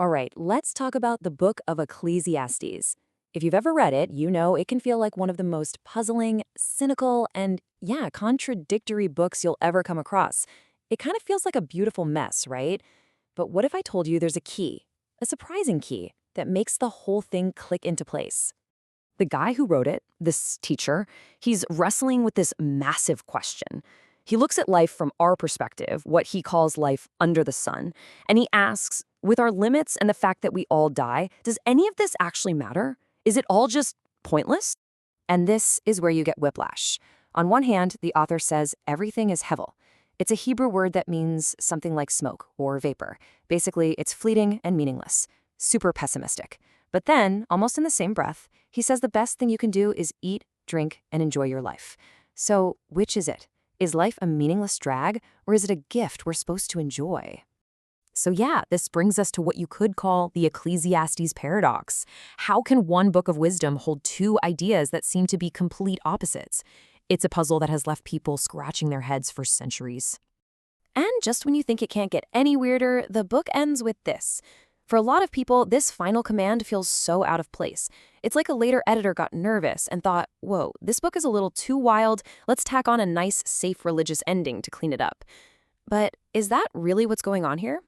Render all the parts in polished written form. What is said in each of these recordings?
All right, let's talk about the book of Ecclesiastes. If you've ever read it, you know it can feel like one of the most puzzling, cynical, and contradictory books you'll ever come across. It kind of feels like a beautiful mess, right? But what if I told you there's a key, a surprising key, that makes the whole thing click into place? The guy who wrote it, this teacher, he's wrestling with this massive question. He looks at life from our perspective, what he calls life under the sun, and he asks, with our limits and the fact that we all die, does any of this actually matter? Is it all just pointless? And this is where you get whiplash. On one hand, the author says everything is hevel. It's a Hebrew word that means something like smoke or vapor. Basically, it's fleeting and meaningless. Super pessimistic. But then, almost in the same breath, he says the best thing you can do is eat, drink, and enjoy your life. So, which is it? Is life a meaningless drag, or is it a gift we're supposed to enjoy? So yeah, this brings us to what you could call the Ecclesiastes paradox. How can one book of wisdom hold two ideas that seem to be complete opposites? It's a puzzle that has left people scratching their heads for centuries. And just when you think it can't get any weirder, the book ends with this. For a lot of people, this final command feels so out of place. It's like a later editor got nervous and thought, whoa, this book is a little too wild, let's tack on a nice, safe religious ending to clean it up. But is that really what's going on here?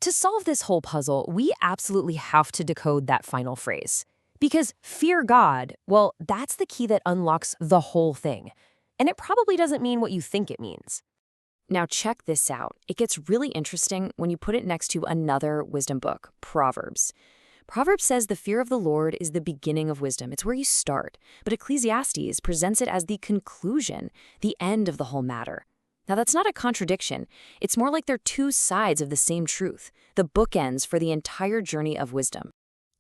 To solve this whole puzzle, we absolutely have to decode that final phrase. Because fear God, well, that's the key that unlocks the whole thing. And it probably doesn't mean what you think it means. Now check this out. It gets really interesting when you put it next to another wisdom book, Proverbs. Proverbs says the fear of the Lord is the beginning of wisdom. It's where you start. But Ecclesiastes presents it as the conclusion, the end of the whole matter. Now that's not a contradiction. It's more like they're two sides of the same truth, the bookends for the entire journey of wisdom.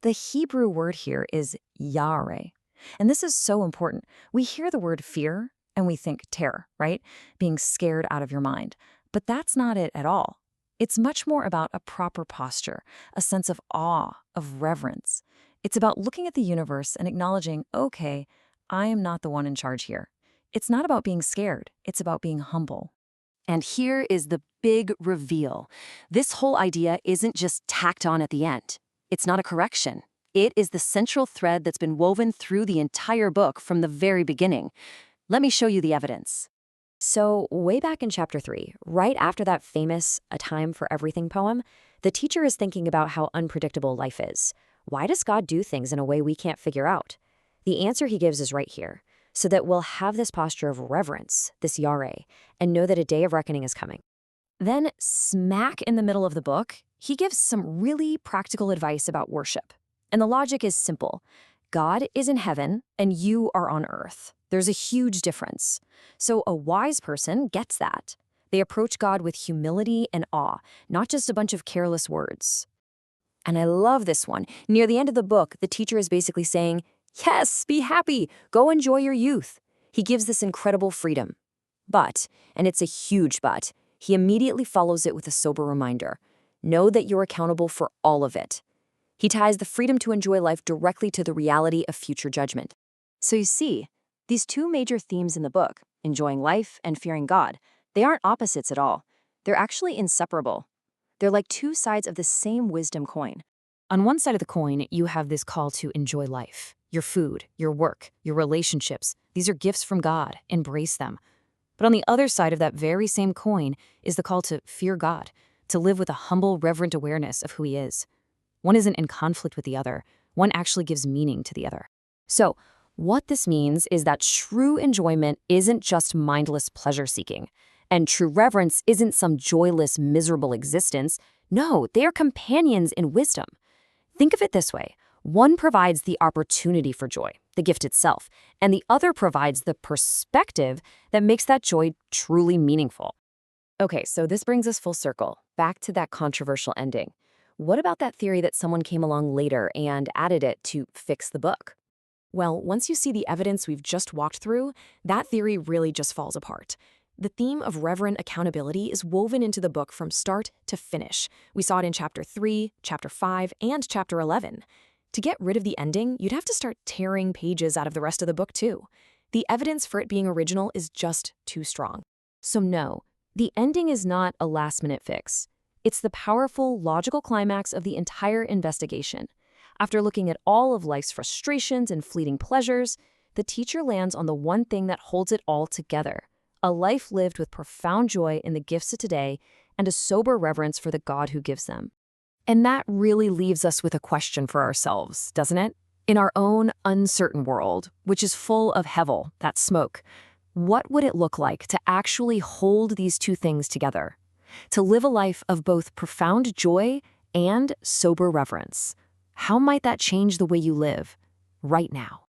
The Hebrew word here is yare. And this is so important. We hear the word fear, and we think terror, right? Being scared out of your mind. But that's not it at all. It's much more about a proper posture, a sense of awe, of reverence. It's about looking at the universe and acknowledging, okay, I am not the one in charge here. It's not about being scared. It's about being humble. And here is the big reveal. This whole idea isn't just tacked on at the end. It's not a correction. It is the central thread that's been woven through the entire book from the very beginning. Let me show you the evidence. So, way back in chapter 3, right after that famous A Time for Everything poem, the teacher is thinking about how unpredictable life is. Why does God do things in a way we can't figure out? The answer he gives is right here, so that we'll have this posture of reverence, this yare, and know that a day of reckoning is coming. Then, smack in the middle of the book, he gives some really practical advice about worship. And the logic is simple. God is in heaven, and you are on earth. There's a huge difference. So a wise person gets that. They approach God with humility and awe, not just a bunch of careless words. And I love this one. Near the end of the book, the teacher is basically saying, yes, be happy. Go enjoy your youth. He gives this incredible freedom. But, and it's a huge but, he immediately follows it with a sober reminder. Know that you're accountable for all of it. He ties the freedom to enjoy life directly to the reality of future judgment. So you see, these two major themes in the book, enjoying life and fearing God, they aren't opposites at all. They're actually inseparable. They're like two sides of the same wisdom coin. On one side of the coin, you have this call to enjoy life. Your food, your work, your relationships. These are gifts from God. Embrace them. But on the other side of that very same coin is the call to fear God, to live with a humble, reverent awareness of who he is. One isn't in conflict with the other. One actually gives meaning to the other. So, what this means is that true enjoyment isn't just mindless pleasure-seeking. And true reverence isn't some joyless, miserable existence. No, they are companions in wisdom. Think of it this way. One provides the opportunity for joy, the gift itself, and the other provides the perspective that makes that joy truly meaningful. Okay, so this brings us full circle, back to that controversial ending. What about that theory that someone came along later and added it to fix the book? Well, once you see the evidence we've just walked through, that theory really just falls apart. The theme of reverent accountability is woven into the book from start to finish. We saw it in chapter 3, chapter 5, and chapter 11. To get rid of the ending, you'd have to start tearing pages out of the rest of the book too. The evidence for it being original is just too strong. So no, the ending is not a last-minute fix. It's the powerful, logical climax of the entire investigation. After looking at all of life's frustrations and fleeting pleasures, the teacher lands on the one thing that holds it all together: a life lived with profound joy in the gifts of today and a sober reverence for the God who gives them. And that really leaves us with a question for ourselves, doesn't it? In our own uncertain world, which is full of hevel, that smoke, what would it look like to actually hold these two things together? To live a life of both profound joy and sober reverence. How might that change the way you live right now?